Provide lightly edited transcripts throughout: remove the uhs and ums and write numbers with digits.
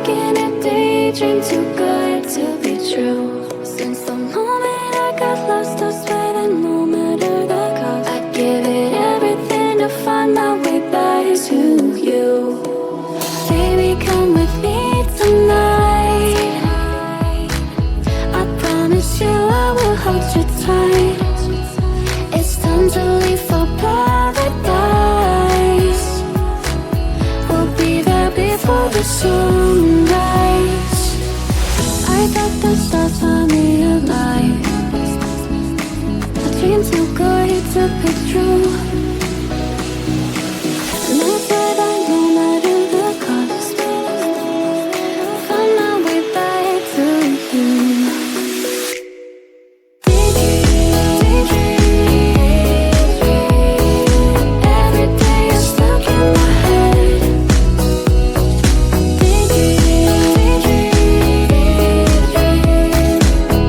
making a daydream too good to be true. Since the moment I got lost, I swear that no matter the cost, I'd give it everything to find my way back to you. Baby, come with me tonight. I promise you I will hold you tight. It's time to leave for paradise. We'll be there before the sunrise. I got the stars on me alive. A dream too good to be true. And I swear that no matter the cost, find my way back to you. Every day you're stuck in my head.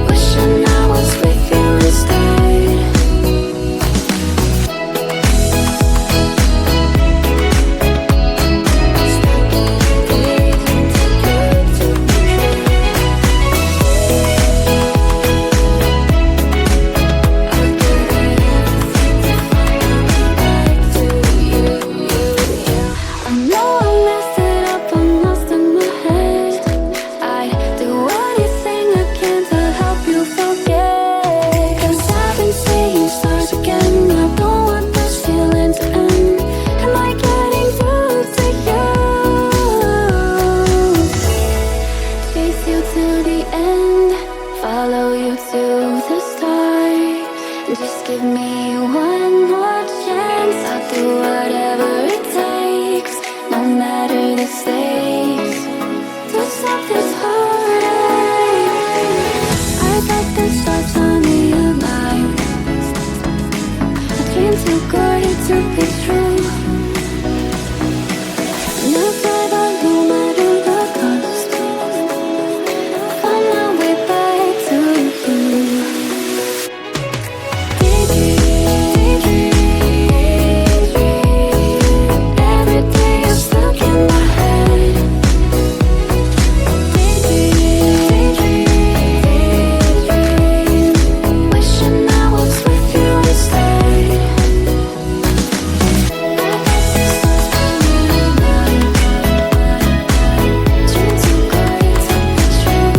Wishing I was with you instead. I know I messed it up, I'm lost in my head. I'd do anything I can to help you forget. 'Cause I've been saying start again. I don't want this feeling to end. Am I getting through to you? Chase you to the end, follow you to the start. Just give me one more chance. I'll do whatever it takes, no matter the stakes, to stop this heartache. I got the stars on me alive. A dream too good to be true. Never that no matter the cost, find my way back to you. Every day you're stuck in my head. Wishing I was with you instead. Dream too good to be true.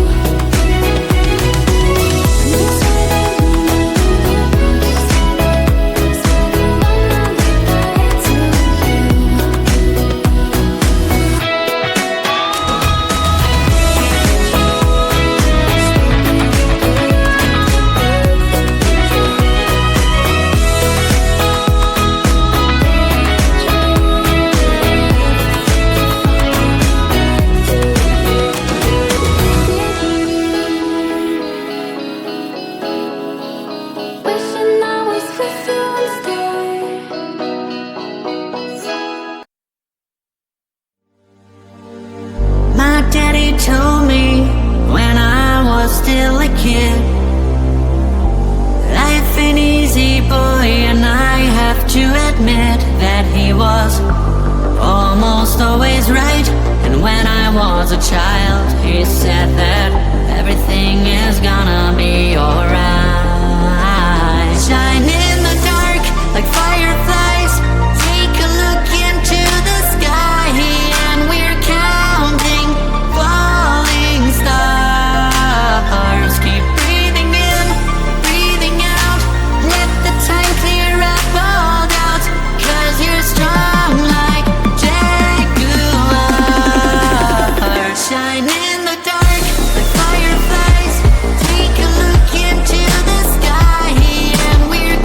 Wishing I was with you instead. My daddy told me when I was still a kid, life ain't easy, boy, and I have to admit that he was almost always right. And when I was a child, he said that everything is gonna be alright. Shine in the dark like fireflies. Take a look into the sky, and we're counting falling stars. Keep breathing in, breathing out. Let the time clear up all doubts, 'cause you're strong like jaguar. Shine in the dark like fireflies. Take a look into the sky, and we're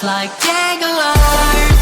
like Jaguars.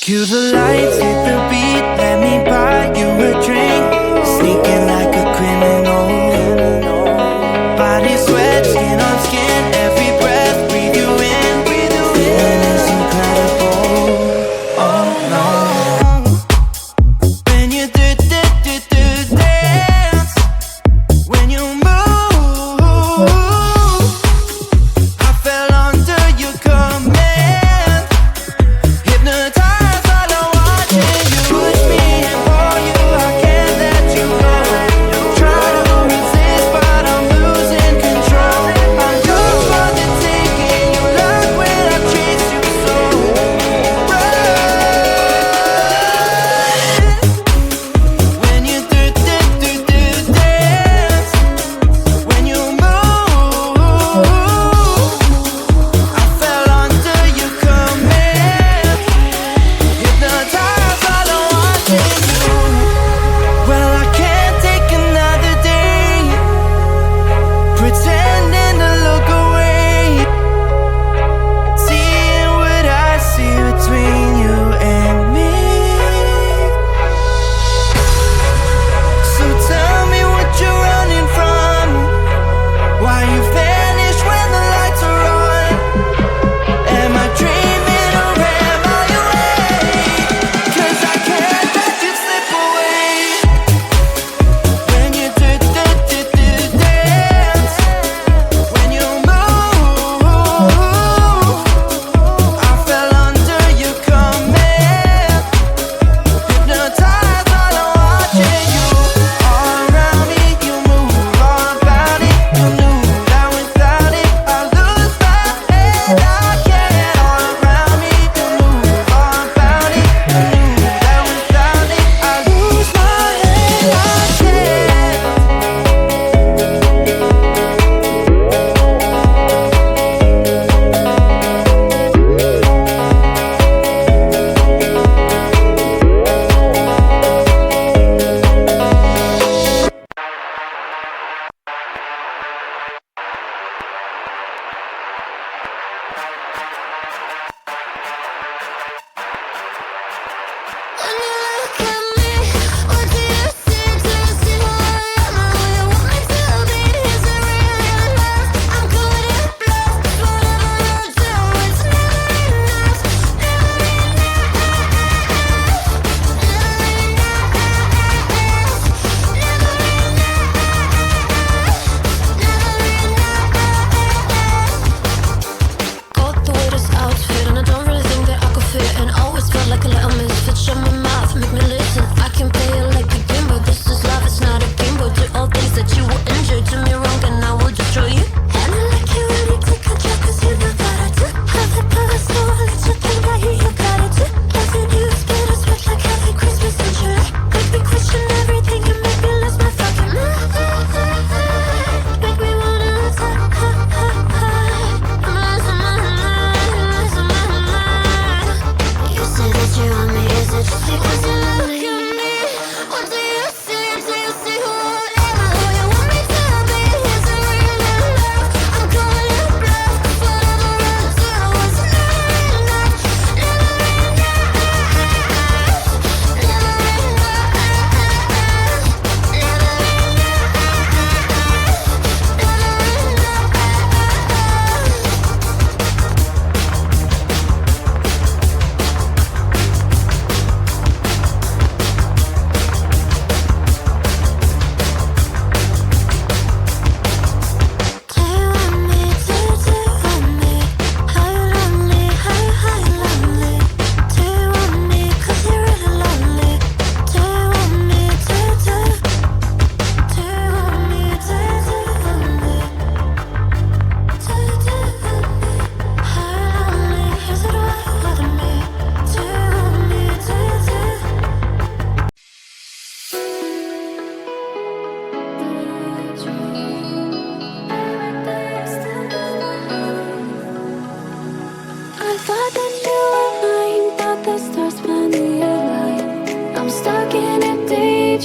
Cue the lights, hit the beat, let me buy you a drink. Sneaking like a criminal. Body sweat, skin on skin, every breath, breathe you in. Feeling is incredible. Oh no. When you dance, when you move, I fell under your command. Hypnotized. Push me and pull you, I can't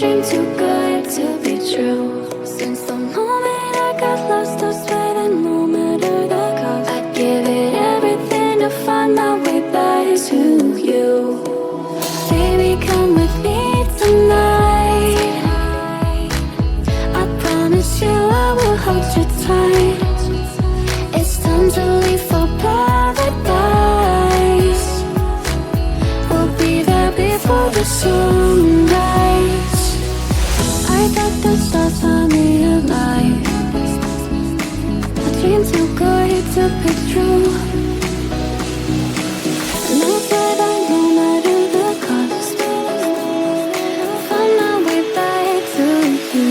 daydream too good to be true. Since the moment I got lost, I swear that no matter the cost, I'd give it everything to find my way back to you. Baby, come with me tonight. I promise you I will hold you tight. It's time to leave for paradise. We'll be there before the sunrise. I got the stars on me alive. A dream too good to be true. And I swear that no matter the cost, find my way back to you.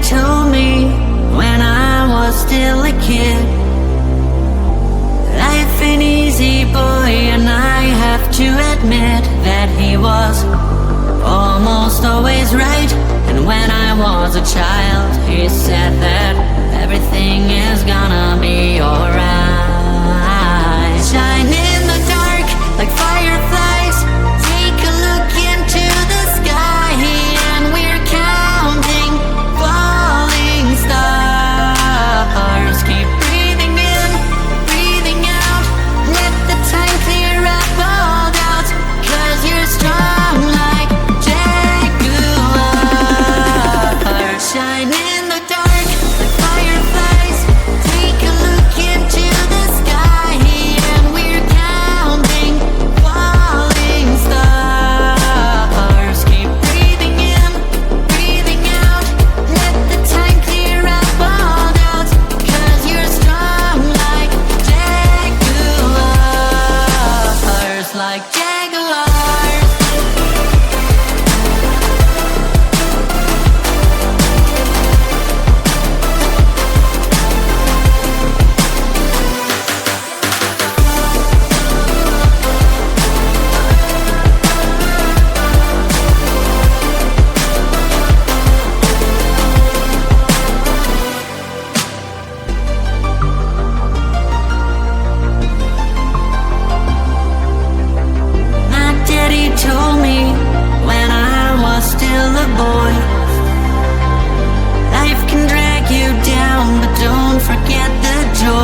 Told me when I was still a kid, life ain't easy, boy, and I have to admit that he was almost always right. And when I was a child, he said that everything is gonna be alright. Shine in the dark like fireflies. Take a look into the sky, and we're counting stars. Keep breathing in, breathing out. Let the time clear up all doubts, 'cause you're strong like jaguar. Shine in the dark like fireflies. Take a look into the sky, and we're counting falling stars. Keep breathing in, breathing out. Let the time clear up all doubts, 'cause you're strong like jaguars, like jaguars.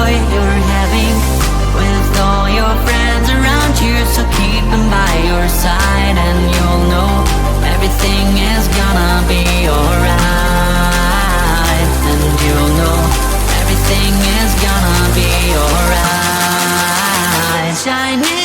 joy you're having with all your friends around you. So keep them by your side, and you'll know everything is gonna be alright. And you'll know everything is gonna be alright. Shining